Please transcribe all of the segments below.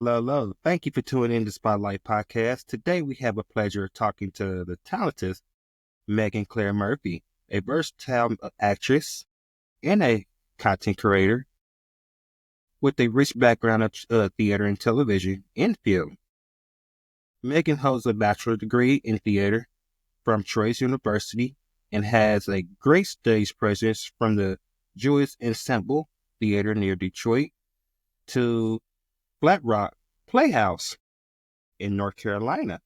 Hello. Thank you for tuning in to Spotlight Podcast. Today we have a pleasure of talking to the talented Megan Claire Murphy, a versatile actress and a content creator with a rich background of theater and television and film. Megan holds a bachelor's degree in theater from Troy's University and has a great stage presence from the Jewish Ensemble Theater near Detroit to Flat Rock Playhouse in North Carolina.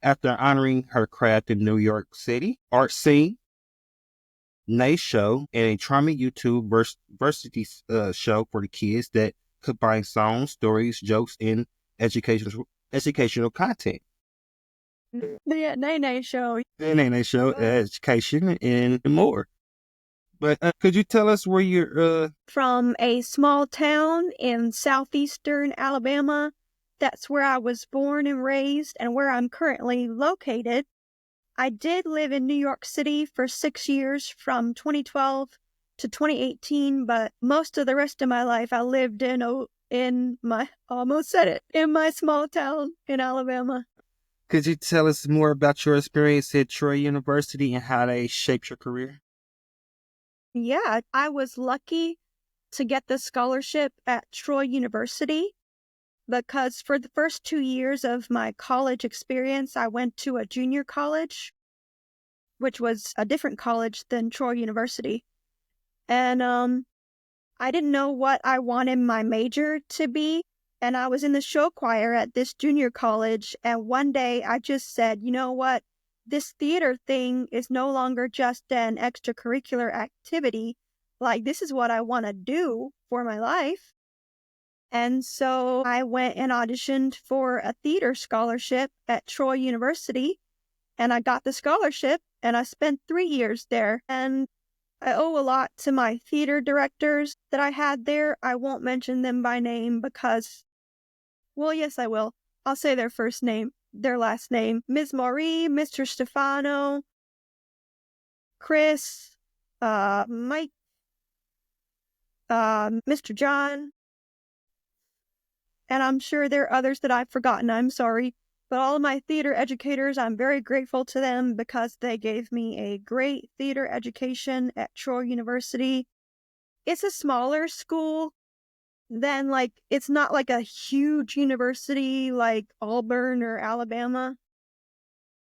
After honoring her craft in New York City art scene, Nae Show, and a charming YouTube varsity show for the kids that combines songs, stories, jokes, and educational content. The Aunt Nae Nae Show. The Nae Nae Show, education, and more. But could you tell us where you're? From a small town in southeastern Alabama. That's where I was born and raised and where I'm currently located. I did live in New York City for 6 years from 2012 to 2018, but most of the rest of my life I lived in my small town in Alabama. Could you tell us more about your experience at Troy University and how they shaped your career? Yeah, I was lucky to get the scholarship at Troy University because for the first 2 years of my college experience, I went to a junior college, which was a different college than Troy University. And I didn't know what I wanted my major to be. And I was in the show choir at this junior college. And one day I just said, you know what? This theater thing is no longer just an extracurricular activity. Like, this is what I want to do for my life. And so I went and auditioned for a theater scholarship at Troy University. And I got the scholarship and I spent 3 years there. And I owe a lot to my theater directors that I had there. I won't mention them by name because, well, yes, I will. I'll say their last name. Ms. Marie, Mr. Stefano, Chris, Mike, Mr. John, and I'm sure there are others that I've forgotten. I'm sorry. But all of my theater educators, I'm very grateful to them because they gave me a great theater education at Troy University. It's a smaller school than it's not like a huge university like Auburn or Alabama.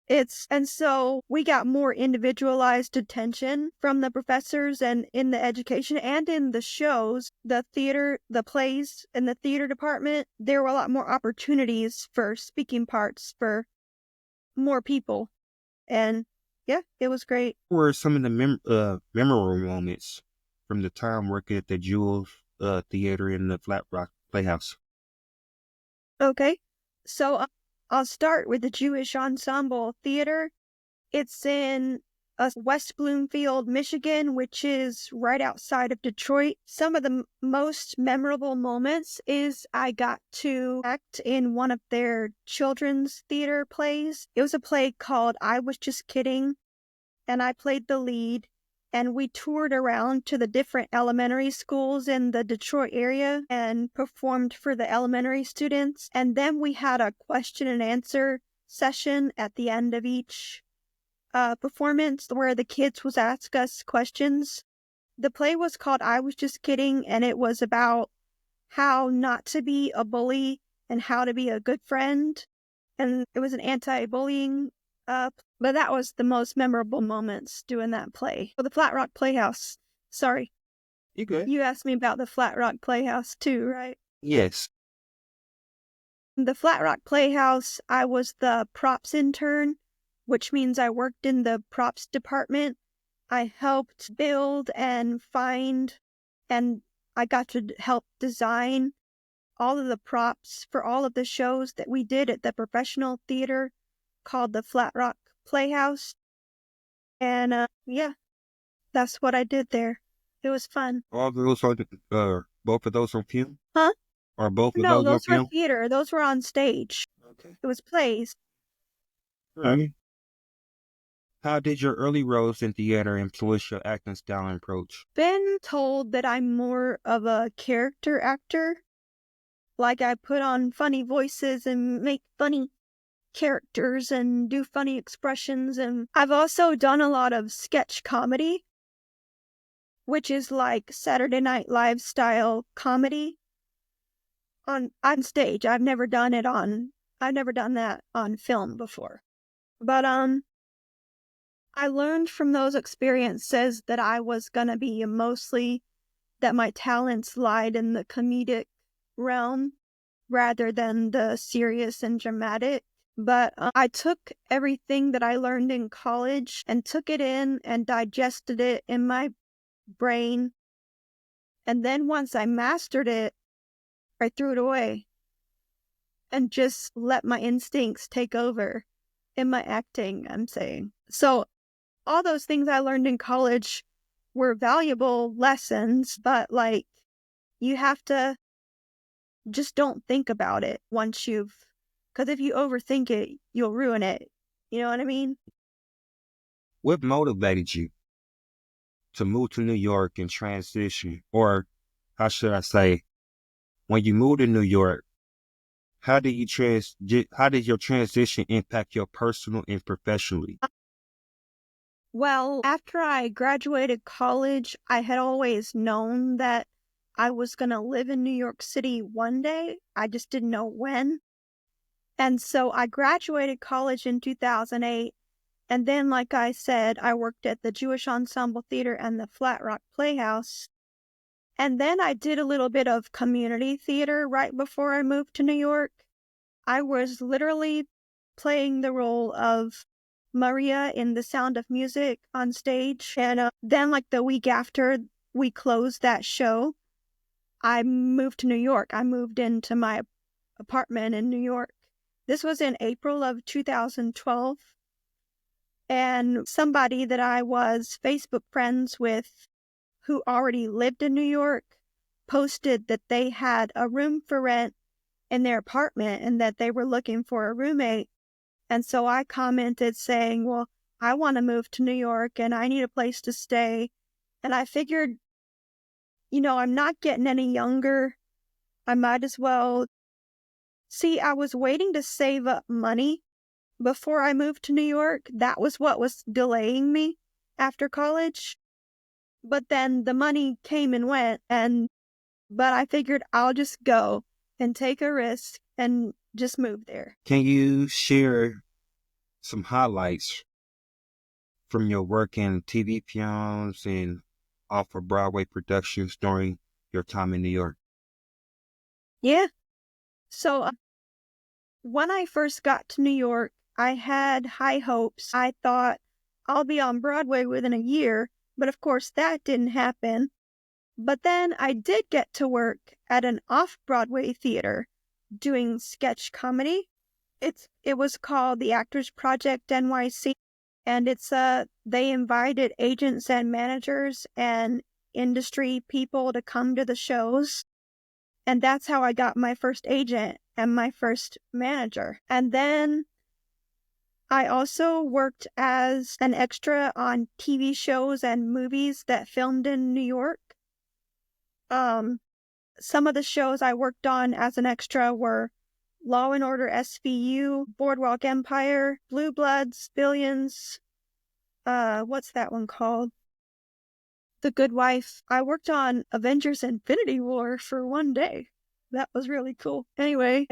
And so we got more individualized attention from the professors and in the education and in the shows, the theater, the plays in the theater department. There were a lot more opportunities for speaking parts for more people. And yeah, it was great. What were some of the memorable moments from the time working at the Jewel Theater in the Flat Rock Playhouse? Okay, so I'll start with the Jewish Ensemble Theater. It's in West Bloomfield, Michigan, which is right outside of Detroit. Some of the most memorable moments is I got to act in one of their children's theater plays. It was a play called I Was Just Kidding, and I played the lead. And we toured around to the different elementary schools in the Detroit area and performed for the elementary students. And then we had a question and answer session at the end of each performance where the kids would ask us questions. The play was called I Was Just Kidding, and it was about how not to be a bully and how to be a good friend. And it was an anti-bullying but that was the most memorable moments doing that play. The Flat Rock Playhouse. Sorry. You good? You asked me about the Flat Rock Playhouse too, right? Yes. The Flat Rock Playhouse, I was the props intern, which means I worked in the props department. I helped build and find, and I got to help design all of the props for all of the shows that we did at the professional theater called the Flat Rock Playhouse. And yeah, that's what I did there. It was fun. All those are both of those on film? Huh? Or both of No, those on those were film? theater. Those were on stage. Okay. It was plays. Right. How did your early roles in theater influence your acting style and approach? Been told that I'm more of a character actor. Like I put on funny voices and make funny characters and do funny expressions. And I've also done a lot of sketch comedy, which is like Saturday Night Live style comedy on stage. I've never done that on film before. But I learned from those experiences that I was gonna be mostly that my talents lied in the comedic realm rather than the serious and dramatic. But I took everything that I learned in college and took it in and digested it in my brain. And then once I mastered it, I threw it away and just let my instincts take over in my acting, I'm saying. So all those things I learned in college were valuable lessons, but like you have to just don't think about it because if you overthink it, you'll ruin it. You know what I mean? What motivated you to move to New York and transition? Or how should I say, when you moved to New York, how did your transition impact your personal and professionally? Well, after I graduated college, I had always known that I was going to live in New York City one day. I just didn't know when. And so I graduated college in 2008. And then, like I said, I worked at the Jewish Ensemble Theater and the Flat Rock Playhouse. And then I did a little bit of community theater right before I moved to New York. I was literally playing the role of Maria in The Sound of Music on stage. And then, like the week after we closed that show, I moved to New York. I moved into my apartment in New York. This was in April of 2012. And somebody that I was Facebook friends with who already lived in New York posted that they had a room for rent in their apartment and that they were looking for a roommate. And so I commented saying, well, I want to move to New York and I need a place to stay. And I figured, I'm not getting any younger. I might as well. See, I was waiting to save up money before I moved to New York. That was what was delaying me after college. But then the money came and went, but I figured I'll just go and take a risk and just move there. Can you share some highlights from your work in TV films and off-Broadway productions during your time in New York? Yeah. So when I first got to New York, I had high hopes. I thought I'll be on Broadway within a year, but of course that didn't happen. But then I did get to work at an off-Broadway theater doing sketch comedy. It was called the Actors Project NYC, and they invited agents and managers and industry people to come to the shows. And that's how I got my first agent and my first manager. And then I also worked as an extra on TV shows and movies that filmed in New York. Some of the shows I worked on as an extra were Law and Order SVU, Boardwalk Empire, Blue Bloods, Billions. What's that one called? The Good Wife. I worked on Avengers Infinity War for one day. That was really cool. Anyway,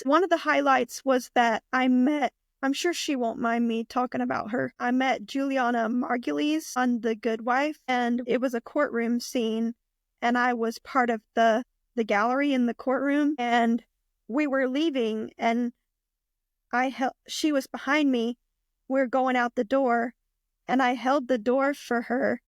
one of the highlights was that I'm sure she won't mind me talking about her. I met Juliana Margulies on The Good Wife, and it was a courtroom scene, and I was part of the gallery in the courtroom, and we were leaving, and she was behind me. We were going out the door, and I held the door for her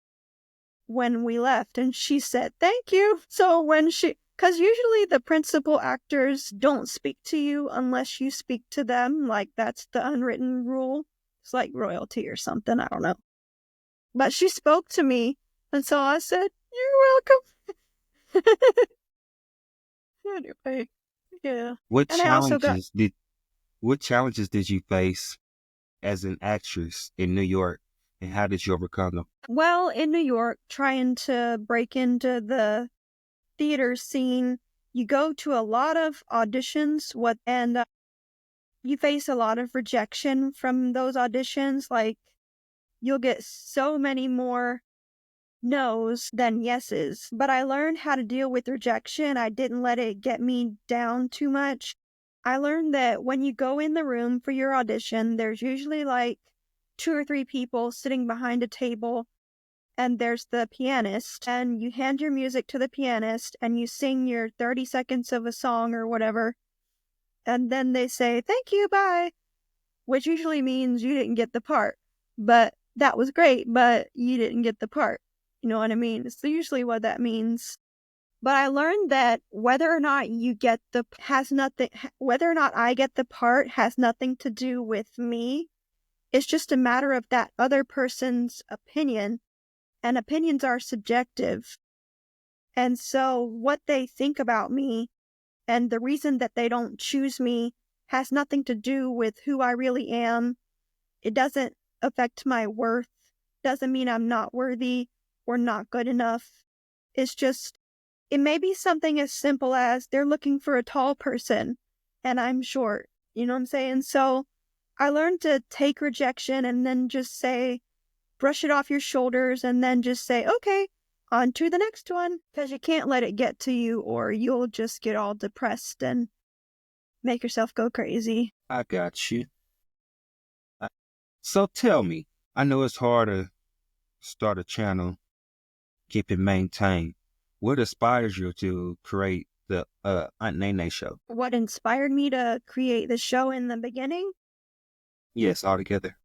when we left, and she said, "Thank you." So because usually the principal actors don't speak to you unless you speak to them. Like that's the unwritten rule. It's like royalty or something. I don't know. But she spoke to me. And so I said, "You're welcome." Anyway, yeah. What And I also got, challenges did you face as an actress in New York, and how did you overcome them? well, in New York, trying to break into the theater scene, you go to a lot of auditions, and you face a lot of rejection from those auditions. Like, you'll get so many more no's than yeses. But I learned how to deal with rejection. I didn't let it get me down too much. I learned that when you go in the room for your audition, there's usually like 2 or 3 people sitting behind a table, and there's the pianist, and you hand your music to the pianist and you sing your 30 seconds of a song or whatever. And then they say, "Thank you, bye," which usually means you didn't get the part. But that was great, but you didn't get the part. You know what I mean? It's usually what that means. But I learned that whether or not whether or not I get the part has nothing to do with me. It's just a matter of that other person's opinion, and opinions are subjective. And so what they think about me and the reason that they don't choose me has nothing to do with who I really am. It doesn't affect my worth. Doesn't mean I'm not worthy or not good enough. It's just, it may be something as simple as they're looking for a tall person and I'm short. You know what I'm saying? So I learned to take rejection and then just say, brush it off your shoulders, and then just say, okay, on to the next one. Because you can't let it get to you, or you'll just get all depressed and make yourself go crazy. I got you. So tell me, I know it's hard to start a channel, keep it maintained. What inspires you to create the Aunt Nae Nae Show? What inspired me to create the show in the beginning? Yes, altogether.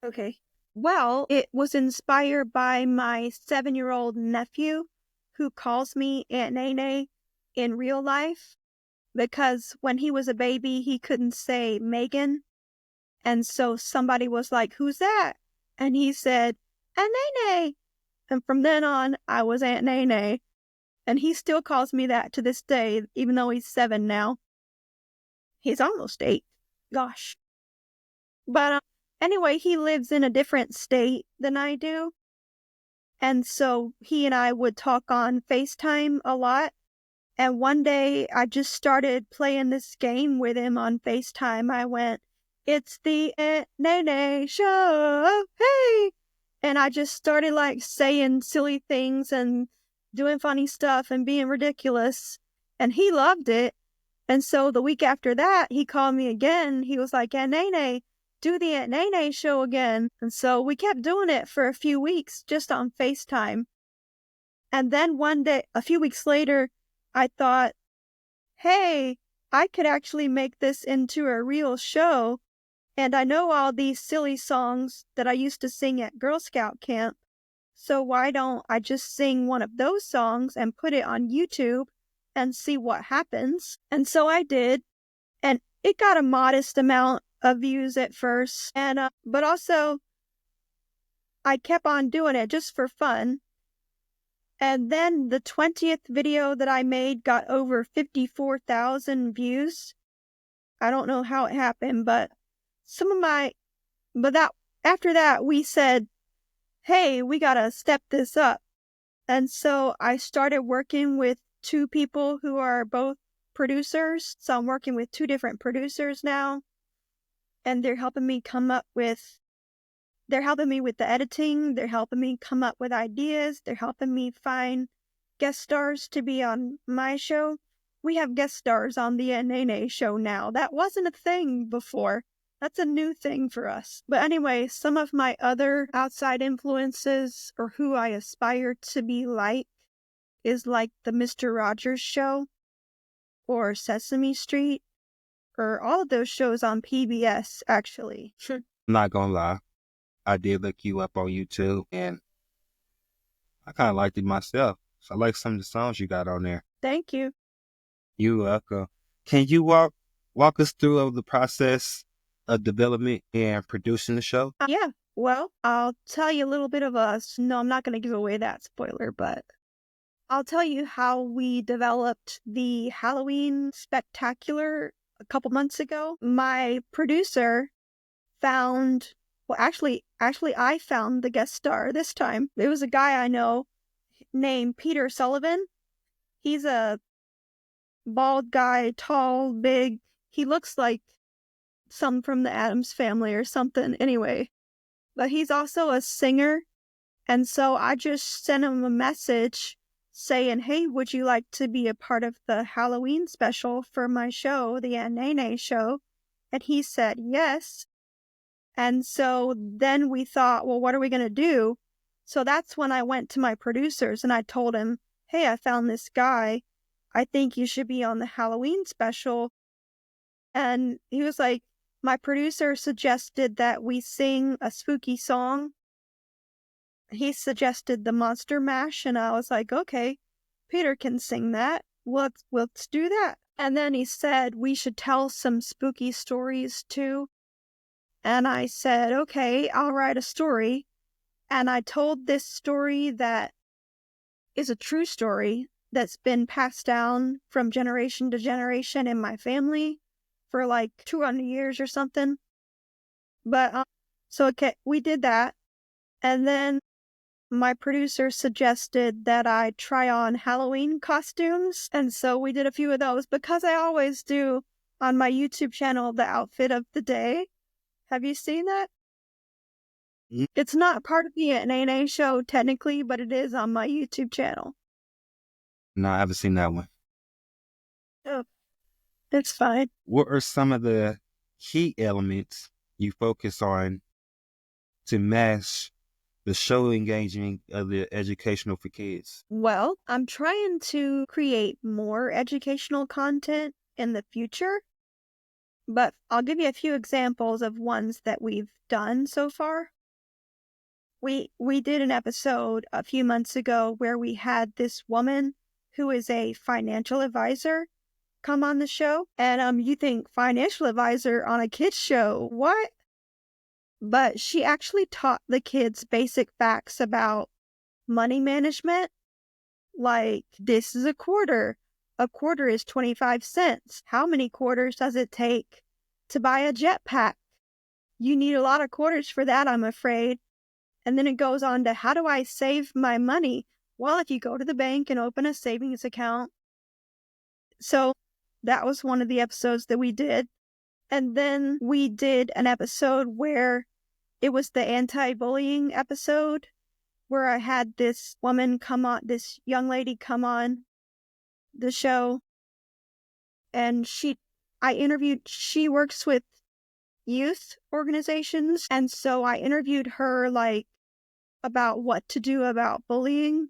Okay. Well, it was inspired by my 7-year-old nephew, who calls me Aunt Nae Nae in real life, because when he was a baby, he couldn't say Megan. And so somebody was like, "Who's that?" And he said, "Aunt Nae Nae." And from then on, I was Aunt Nae Nae. And he still calls me that to this day, even though he's 7 now. He's almost 8. Gosh. But anyway, he lives in a different state than I do. And so he and I would talk on FaceTime a lot. And one day I just started playing this game with him on FaceTime. I went, "It's the Aunt Nae Nae Show, hey!" And I just started like saying silly things and doing funny stuff and being ridiculous. And he loved it. And so the week after that, he called me again. He was like, "Aunt Nae Nae, do the Aunt Nae Nae Show again." And so we kept doing it for a few weeks just on FaceTime. And then one day, a few weeks later, I thought, hey, I could actually make this into a real show. And I know all these silly songs that I used to sing at Girl Scout camp. So why don't I just sing one of those songs and put it on YouTube and see what happens? And so I did. And it got a modest amount of views at first. And but also, I kept on doing it just for fun. And then the 20th video that I made got over 54,000 views. I don't know how it happened, but after that, we said, hey, we gotta step this up. And so I started working with 2 people who are both producers. So I'm working with 2 different producers now. And they're helping me with the editing. They're helping me come up with ideas. They're helping me find guest stars to be on my show. We have guest stars on the Aunt Nae Nae Show now. That wasn't a thing before. That's a new thing for us. But anyway, some of my other outside influences, or who I aspire to be like, is like the Mr. Rogers Show or Sesame Street, or all of those shows on PBS, actually. I'm not gonna lie. I did look you up on YouTube, and I kind of liked it myself. So I like some of the songs you got on there. Thank you. You're welcome. Can you walk us through the process of development and producing the show? Yeah. Well, I'll tell you a little bit of us. No, I'm not going to give away that spoiler, but I'll tell you how we developed the Halloween spectacular a couple months ago. My producer found, well, actually, I found the guest star this time. It was a guy I know named Peter Sullivan. He's a bald guy, tall, big. He looks like some from the Addams Family or something anyway. But he's also a singer. And so I just sent him a message saying, hey, would you like to be a part of the Halloween special for my show, the Aunt Nae Nae Show? And he said yes. And so then we thought, well, what are we going to do? So that's when I went to my producers and I told him, hey, I found this guy. I think you should be on the Halloween special. And he was like, my producer suggested that we sing a spooky song. He suggested the Monster Mash, and I was like, okay, Peter can sing that. Let's do that. And then he said we should tell some spooky stories too. And I said, okay, I'll write a story. And I told this story that is a true story that's been passed down from generation to generation in my family for like 200 years or something. But so okay, we did that. And then my producer suggested that I try on Halloween costumes. And so we did a few of those because I always do on my YouTube channel the outfit of the day. Have you seen that? Mm. It's not part of the Aunt Nae Nae Show technically, but it is on my YouTube channel. No, I haven't seen that one. Oh, it's fine. What are some of the key elements you focus on to match the show engagement of the educational for kids? Well, I'm trying to create more educational content in the future, but I'll give you a few examples of ones that we've done so far. We did an episode a few months ago where we had this woman who is a financial advisor come on the show. And you think financial advisor on a kids show, what? But she actually taught the kids basic facts about money management. Like, this is a quarter. A quarter is 25 cents. How many quarters does it take to buy a jetpack? You need a lot of quarters for that, I'm afraid. And then it goes on to, how do I save my money? Well, if you go to the bank and open a savings account. So that was one of the episodes that we did. And then we did an episode where it was the anti-bullying episode where I had this woman come on, this young lady come on the show. And she works with youth organizations. And so I interviewed her like about what to do about bullying.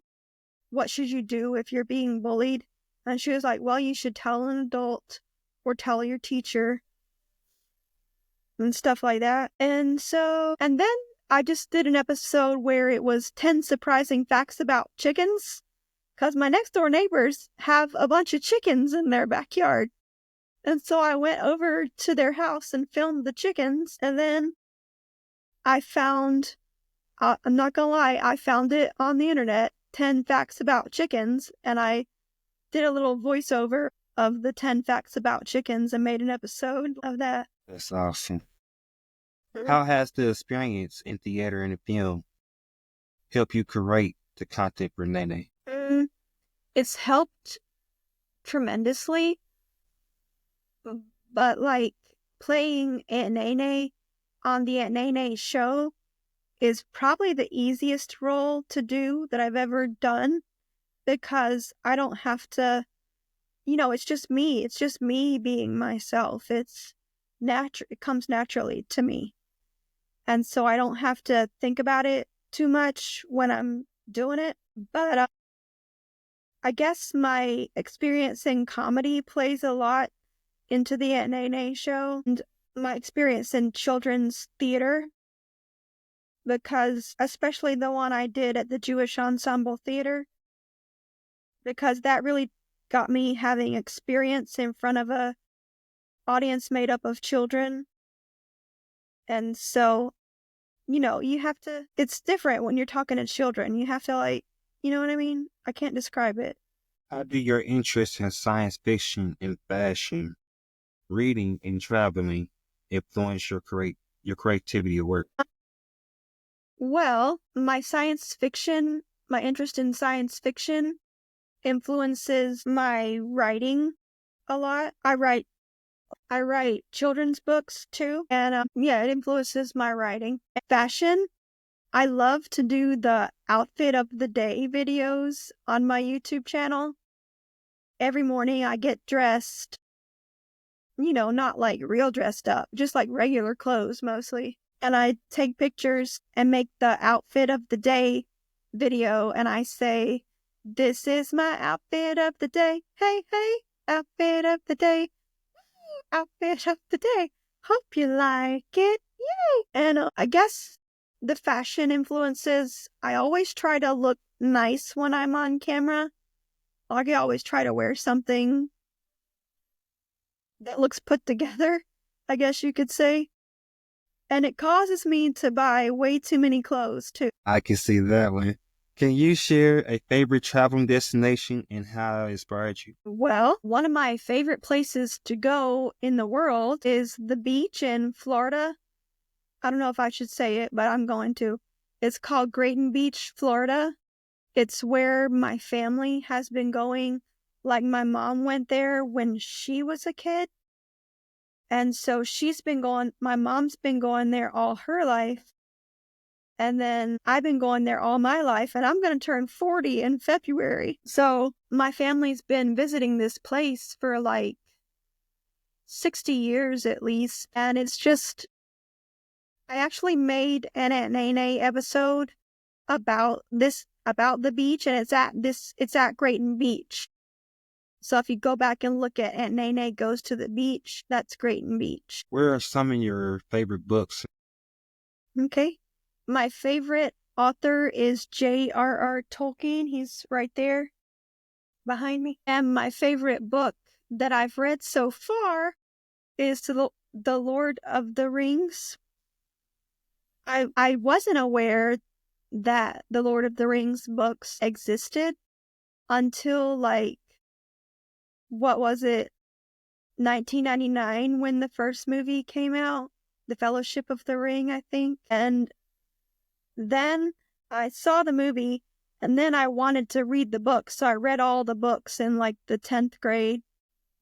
What should you do if you're being bullied? And she was like, well, you should tell an adult or tell your teacher and stuff like that. And then I just did an episode where it was 10 surprising facts about chickens, because my next door neighbors have a bunch of chickens in their backyard. And so I went over to their house and filmed the chickens. And then I found, I'm not gonna lie, I found it on the internet, 10 facts about chickens. And I did a little voiceover of the 10 facts about chickens and made an episode of that. That's awesome. How has the experience in theater and film helped you create the content for Nae Nae? It's helped tremendously, but like playing Aunt Nae Nae on the Aunt Nae Nae Show is probably the easiest role to do that I've ever done, because I don't have to, it's just me. It's just me being myself. It comes naturally to me. And so I don't have to think about it too much when I'm doing it. But I guess my experience in comedy plays a lot into the Aunt Nae Nae Show, and my experience in children's theater, because especially the one I did at the Jewish Ensemble Theater, because that really got me having experience in front of a audience made up of children. And so, you have to, it's different when you're talking to children. You have to like, you know what I mean? I can't describe it. How do your interest in science fiction and fashion, reading and traveling influence your creativity at work? Well, my interest in science fiction influences my writing. a lot. I write children's books too, and yeah, it influences my writing. Fashion, I love to do the outfit of the day videos on my YouTube channel. Every morning I get dressed, not like real dressed up, just like regular clothes mostly. And I take pictures and make the outfit of the day video, and I say, "This is my outfit of the day. Hey, hey, outfit of the day. Outfit of the day. Hope you like it. Yay!" And I guess the fashion influences, I always try to look nice when I'm on camera. Like, I always try to wear something that looks put together, I guess you could say. And it causes me to buy way too many clothes, too. I can see that one. Can you share a favorite traveling destination and how it inspired you? Well, one of my favorite places to go in the world is the beach in Florida. I don't know if I should say it, but I'm going to. It's called Grayton Beach, Florida. It's where my family has been going. Like, my mom went there when she was a kid. And so my mom's been going there all her life. And then I've been going there all my life, and I'm going to turn 40 in February. So my family's been visiting this place for like 60 years at least. And it's just, I actually made an Aunt Nae Nae episode about the beach, and it's at Grayton Beach. So if you go back and look at Aunt Nae Nae Goes to the Beach, that's Grayton Beach. Where are some of your favorite books? Okay. My favorite author is J.R.R. Tolkien. He's right there behind me. And my favorite book that I've read so far is The Lord of the Rings. I wasn't aware that the Lord of the Rings books existed until, like, what was it, 1999, when the first movie came out, The Fellowship of the Ring, I think. And then I saw the movie, and then I wanted to read the books, so I read all the books in like the 10th grade.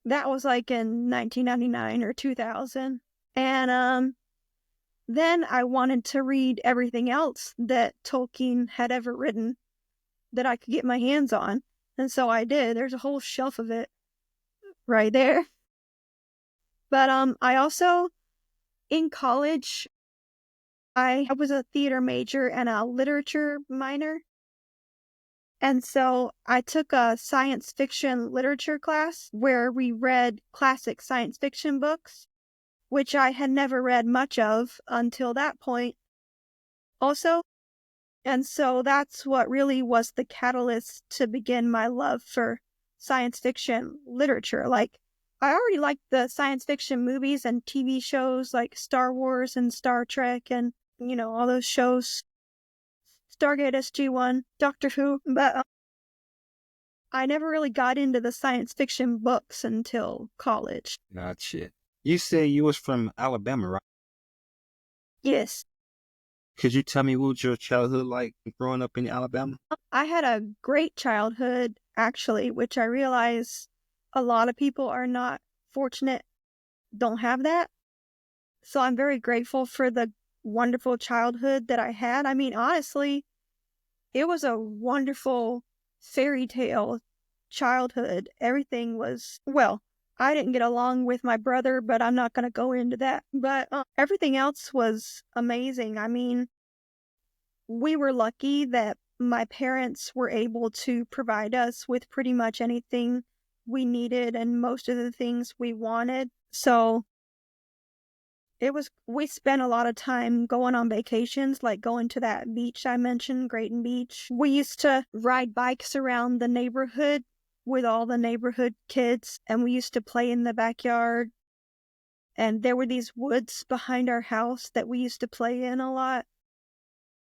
That was like in 1999 or 2000. And then I wanted to read everything else that Tolkien had ever written that I could get my hands on. And so I did. There's a whole shelf of it right there. But I also, in college, I was a theater major and a literature minor. And so I took a science fiction literature class where we read classic science fiction books, which I had never read much of until that point also. And so that's what really was the catalyst to begin my love for science fiction literature. Like, I already liked the science fiction movies and TV shows like Star Wars and Star Trek and, all those shows. Stargate SG-1, Doctor Who, but I never really got into the science fiction books until college. Gotcha. You say you was from Alabama, right? Yes. Could you tell me what was your childhood like growing up in Alabama? I had a great childhood, actually, which I realize a lot of people are not fortunate, don't have that. So I'm very grateful for the wonderful childhood that I had. I mean, honestly, it was a wonderful fairy tale childhood. Everything was, well, I didn't get along with my brother, but I'm not going to go into that. But everything else was amazing. I mean, we were lucky that my parents were able to provide us with pretty much anything we needed and most of the things we wanted. So we spent a lot of time going on vacations, like going to that beach I mentioned, Grayton Beach. We used to ride bikes around the neighborhood with all the neighborhood kids, and we used to play in the backyard. And there were these woods behind our house that we used to play in a lot.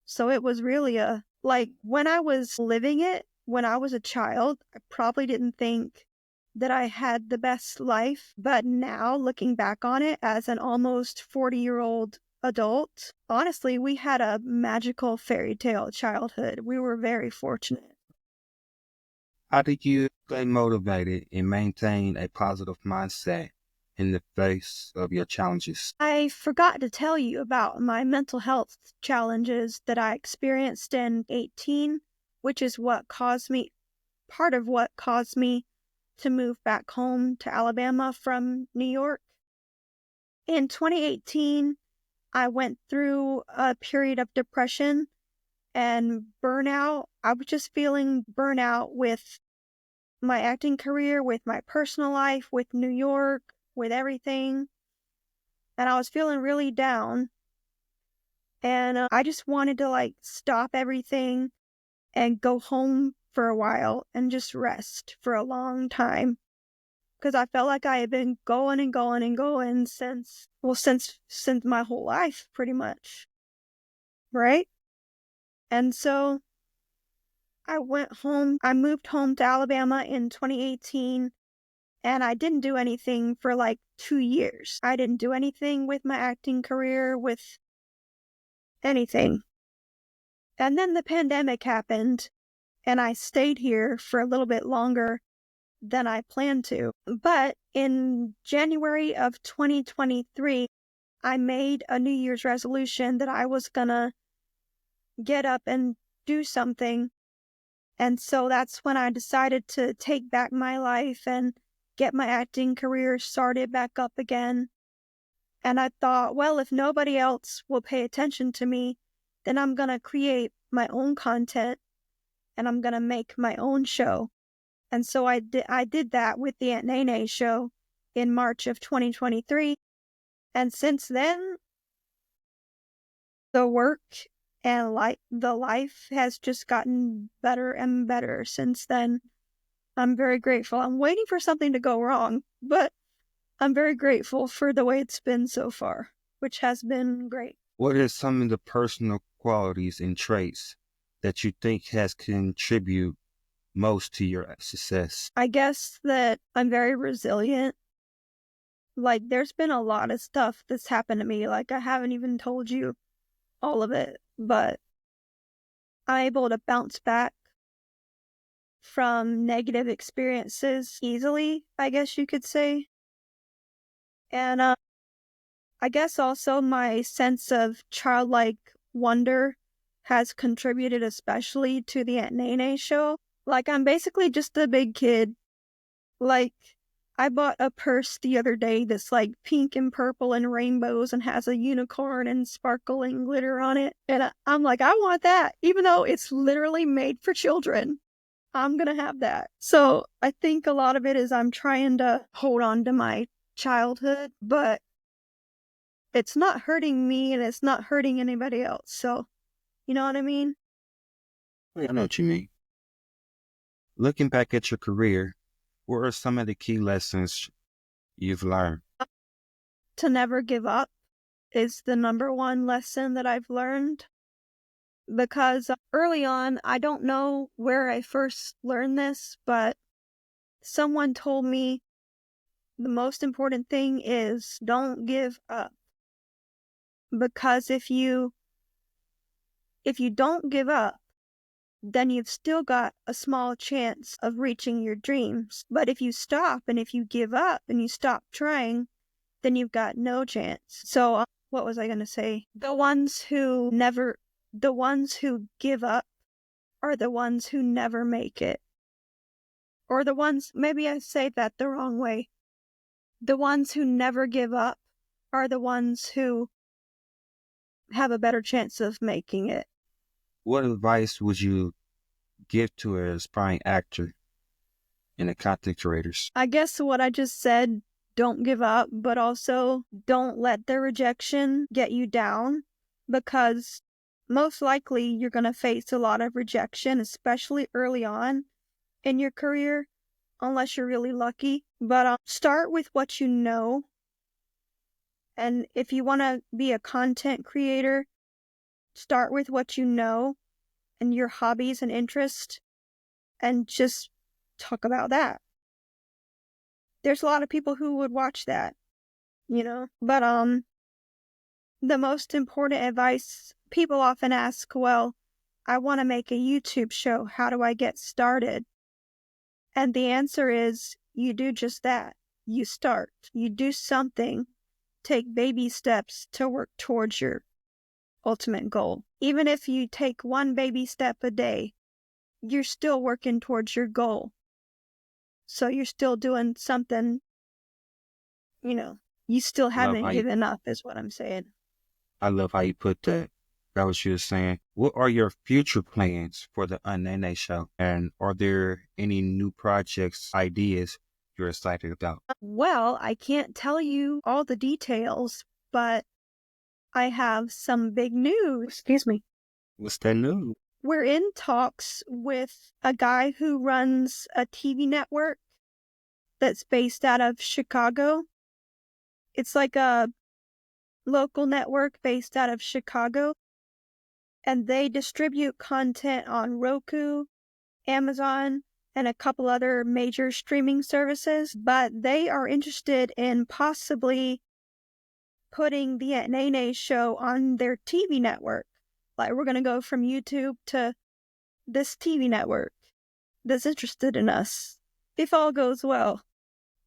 So it was really when I was living it, when I was a child, I probably didn't think that I had the best life. But now, looking back on it as an almost 40-year-old adult, honestly, we had a magical fairy tale childhood. We were very fortunate. How do you stay motivated and maintain a positive mindset in the face of your challenges? I forgot to tell you about my mental health challenges that I experienced in 18, which is part of what caused me to move back home to Alabama from New York. In 2018, I went through a period of depression and burnout. I was just feeling burnout with my acting career, with my personal life, with New York, with everything. And I was feeling really down. And I just wanted to stop everything and go home for a while and just rest for a long time. Because I felt like I had been going and going and going since my whole life, pretty much. Right? And so I moved home to Alabama in 2018, and I didn't do anything for 2 years. I didn't do anything with my acting career, with anything. And then the pandemic happened, and I stayed here for a little bit longer than I planned to. But in January of 2023, I made a New Year's resolution that I was gonna get up and do something. And so that's when I decided to take back my life and get my acting career started back up again. And I thought, well, if nobody else will pay attention to me, then I'm going to create my own content and I'm going to make my own show. And so I did that with the Aunt Nae Nae Show in March of 2023. And since then, the work and the life has just gotten better and better since then. I'm very grateful. I'm waiting for something to go wrong, but I'm very grateful for the way it's been so far, which has been great. What are some of the personal qualities and traits that you think has contributed most to your success? I guess that I'm very resilient. There's been a lot of stuff that's happened to me. I haven't even told you all of it, but I'm able to bounce back from negative experiences easily, I guess you could say. And I guess also my sense of childlike wonder has contributed especially to the Aunt Nae Nae Show. I'm basically just a big kid. I bought a purse the other day that's pink and purple and rainbows and has a unicorn and sparkling glitter on it. And I'm like, I want that, even though it's literally made for children. I'm going to have that. So I think a lot of it is I'm trying to hold on to my childhood, but it's not hurting me and it's not hurting anybody else. So, you know what I mean? I know what you mean. Looking back at your career, what are some of the key lessons you've learned? To never give up is the number one lesson that I've learned. Because early on, I don't know where I first learned this, but someone told me the most important thing is don't give up. Because if you don't give up, then you've still got a small chance of reaching your dreams. But if you stop and if you give up and you stop trying, then you've got no chance. So what was I going to say? The ones who give up are the ones who never make it. Or maybe I say that the wrong way. The ones who never give up are the ones who have a better chance of making it. What advice would you give to an aspiring actor and the content creators? I guess what I just said, don't give up, but also don't let the rejection get you down, because most likely you're going to face a lot of rejection, especially early on in your career, unless you're really lucky. But start with what you know. And if you want to be a content creator, start with what you know and your hobbies and interests, and just talk about that. There's a lot of people who would watch that, But the most important advice, people often ask, well, I want to make a YouTube show. How do I get started? And the answer is you do just that. You start. You do something. Take baby steps to work towards your ultimate goal. Even if you take one baby step a day, you're still working towards your goal. So you're still doing something, you still haven't given up is what I'm saying. I love how you put that. That was you saying. What are your future plans for the Aunt Nae Nae Show? And are there any new projects, ideas you're excited about? Well, I can't tell you all the details, but I have some big news. Excuse me. What's that new? We're in talks with a guy who runs a TV network that's based out of Chicago. It's like a local network based out of Chicago, and they distribute content on Roku, Amazon, and a couple other major streaming services, but they are interested in possibly putting the Aunt Nae Nae Show on their TV network. Like, we're going to go from YouTube to this TV network that's interested in us. If all goes well,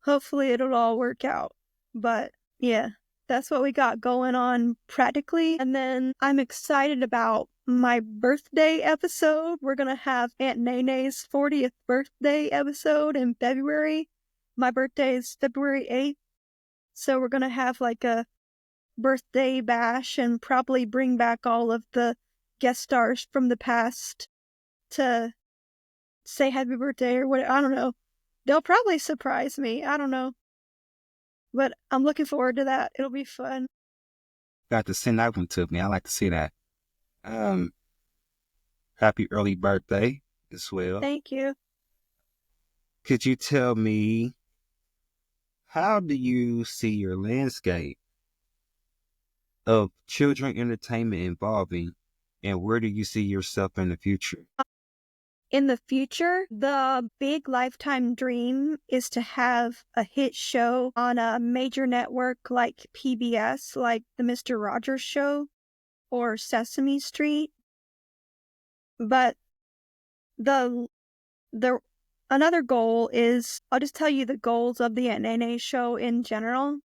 hopefully it'll all work out. But yeah, that's what we got going on practically. And then I'm excited about my birthday episode. We're going to have Aunt Nae Nae's 40th birthday episode in February. My birthday is February 8th. So we're going to have like a birthday bash and probably bring back all of the guest stars from the past to say happy birthday or what. I don't know. They'll probably surprise me. I don't know. But I'm looking forward to that. It'll be fun. Got to send that one to me. I like to see that. Happy early birthday as well. Thank you. Could you tell me, how do you see your landscape of children entertainment evolving, and where do you see yourself in the future? In the future, the big lifetime dream is to have a hit show on a major network like PBS, like the Mr. Rogers Show or Sesame Street. But the another goal is, I'll just tell you the goals of the Aunt Nae Nae Show in general.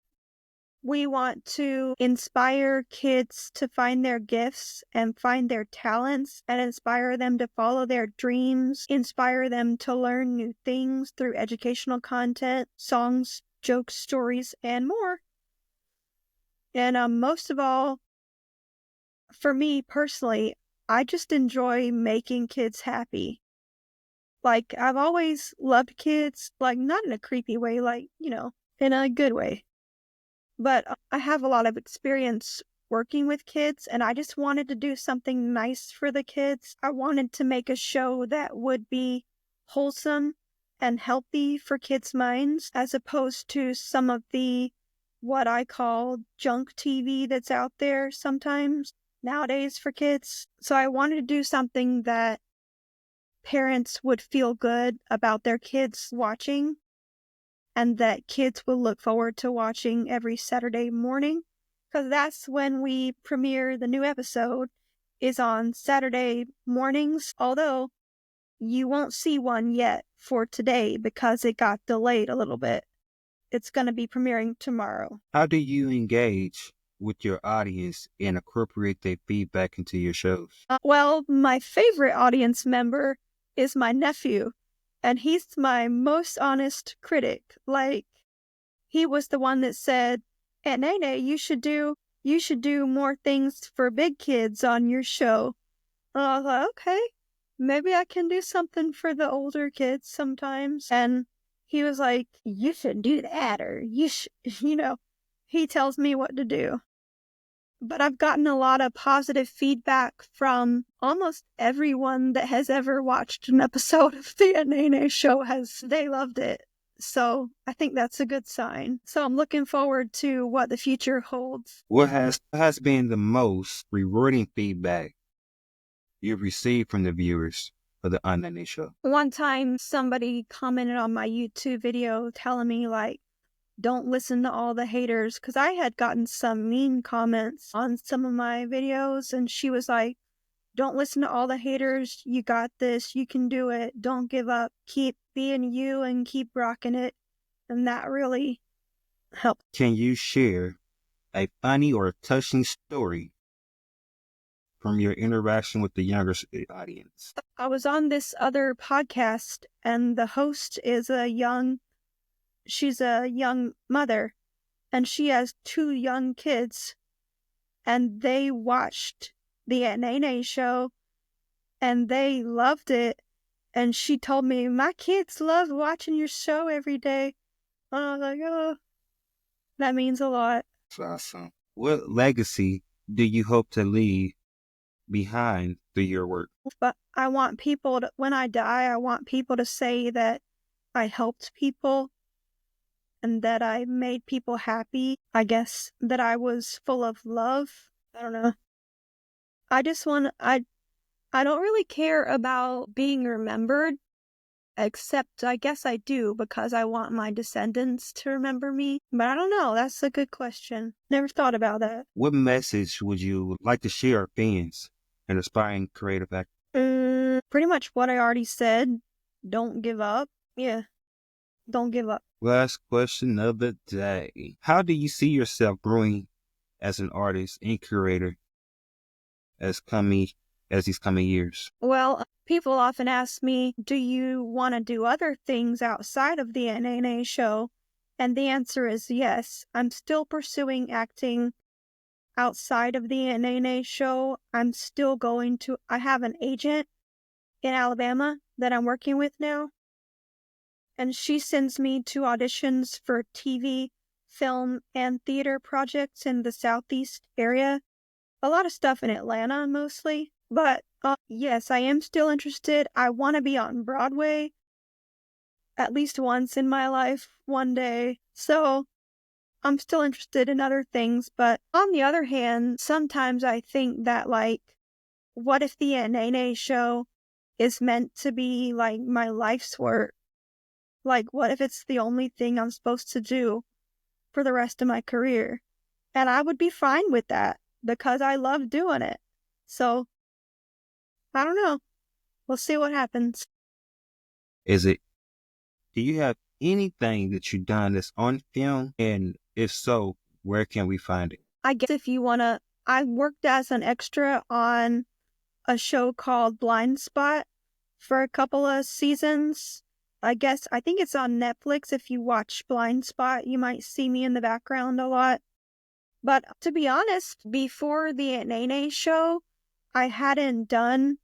We want to inspire kids to find their gifts and find their talents and inspire them to follow their dreams, inspire them to learn new things through educational content, songs, jokes, stories, and more. And most of all, for me personally, I just enjoy making kids happy. Like, I've always loved kids, like, not in a creepy way, like, in a good way. But I have a lot of experience working with kids, and I just wanted to do something nice for the kids. I wanted to make a show that would be wholesome and healthy for kids' minds, as opposed to some of the, what I call, junk TV that's out there sometimes nowadays for kids. So I wanted to do something that parents would feel good about their kids watching, and that kids will look forward to watching every Saturday morning, because that's when we premiere the new episode, is on Saturday mornings, although you won't see one yet for today because it got delayed a little bit. It's going to be premiering tomorrow. How do you engage with your audience and incorporate their feedback into your shows? Well, my favorite audience member is my nephew. And he's my most honest critic. Like, he was the one that said, Aunt Nae Nae, you should do more things for big kids on your show. And I was like, okay, maybe I can do something for the older kids sometimes. And he was like, you should do that, or you should, he tells me what to do. But I've gotten a lot of positive feedback from almost everyone that has ever watched an episode of the Aunt Nae Nae Show. They loved it. So I think that's a good sign. So I'm looking forward to what the future holds. What has been the most rewarding feedback you've received from the viewers of the Aunt Nae Nae Show? One time somebody commented on my YouTube video telling me, like, don't listen to all the haters, because I had gotten some mean comments on some of my videos, and she was like, Don't listen to all the haters. You got this. You can do it. Don't give up. Keep being you and keep rocking it. And that really helped. Can you share a funny or touching story from your interaction with the younger audience? I was on this other podcast, and the host is she's a young mother, and she has 2 young kids, and they watched the Aunt Nae Nae Show, and they loved it. And she told me, my kids love watching your show every day. And I was like, oh, that means a lot. That's awesome. What legacy do you hope to leave behind through your work? But I want people to, when I die, I want people to say that I helped people and that I made people happy. I guess that I was full of love. I don't know. I don't really care about being remembered, except I guess I do because I want my descendants to remember me. But I don't know. That's a good question. Never thought about that. What message would you like to share with fans and aspiring creative actors? Pretty much what I already said. Don't give up. Yeah. Don't give up. Last question of the day. How do you see yourself growing as an artist and curator as these coming years? Well, people often ask me, do you want to do other things outside of the Aunt Nae Nae Show? And the answer is yes. I'm still pursuing acting outside of the Aunt Nae Nae Show. I have an agent in Alabama that I'm working with now. And she sends me to auditions for TV, film, and theater projects in the Southeast area. A lot of stuff in Atlanta, mostly. But yes, I am still interested. I want to be on Broadway at least once in my life, one day. So I'm still interested in other things. But on the other hand, sometimes I think that, like, what if the Aunt Nae Nae Show is meant to be, like, my life's work? Like, what if it's the only thing I'm supposed to do for the rest of my career? And I would be fine with that because I love doing it. So, I don't know. We'll see what happens. Do you have anything that you've done that's on film? And if so, where can we find it? I guess if you want to, I worked as an extra on a show called Blind Spot for a couple of seasons. I think it's on Netflix. If you watch Blind Spot, you might see me in the background a lot. But to be honest, before the Aunt Nae Nae Show, I hadn't done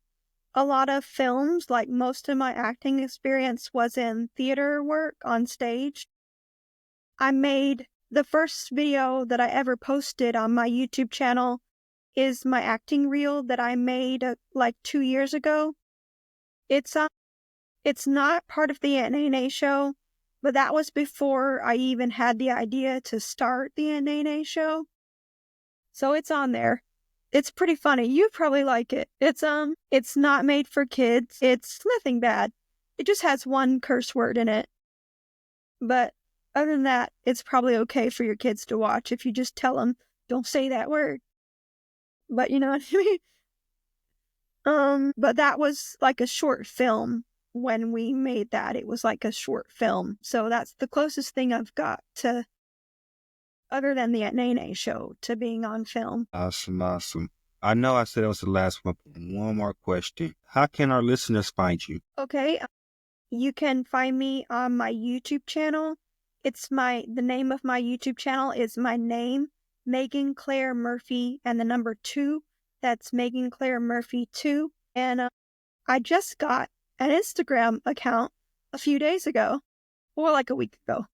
a lot of films. Like, most of my acting experience was in theater work on stage. I made the first video that I ever posted on my YouTube channel is my acting reel that I made like 2 years ago. It's not part of the Aunt Nae Nae Show, but that was before I even had the idea to start the Aunt Nae Nae Show. So it's on there. It's pretty funny. You'd probably like it. It's not made for kids. It's nothing bad. It just has one curse word in it. But other than that, it's probably okay for your kids to watch if you just tell them, don't say that word. But you know what I mean? But that was like a short film. When we made that, it was like a short film. So that's the closest thing I've got to, other than the Aunt Nae Nae Show, to being on film. Awesome. I know I said it was the last one, but one more question. How can our listeners find you? Okay, you can find me on my YouTube channel. The name of my YouTube channel is my name, Megan Claire Murphy, and the number 2. That's Megan Claire Murphy 2. And I just got an Instagram account a few days ago, or like a week ago.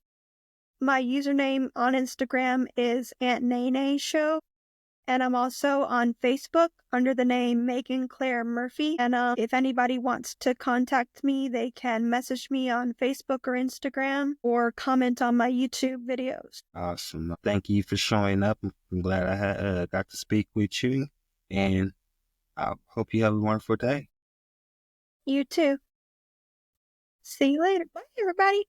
My username on Instagram is Aunt Nae Nae Show, and I'm also on Facebook under the name Megan Claire Murphy. And if anybody wants to contact me, they can message me on Facebook or Instagram or comment on my YouTube videos. Awesome. Thank you for showing up. I'm glad I got to speak with you, and I hope you have a wonderful day. You too. See you later. Bye, everybody.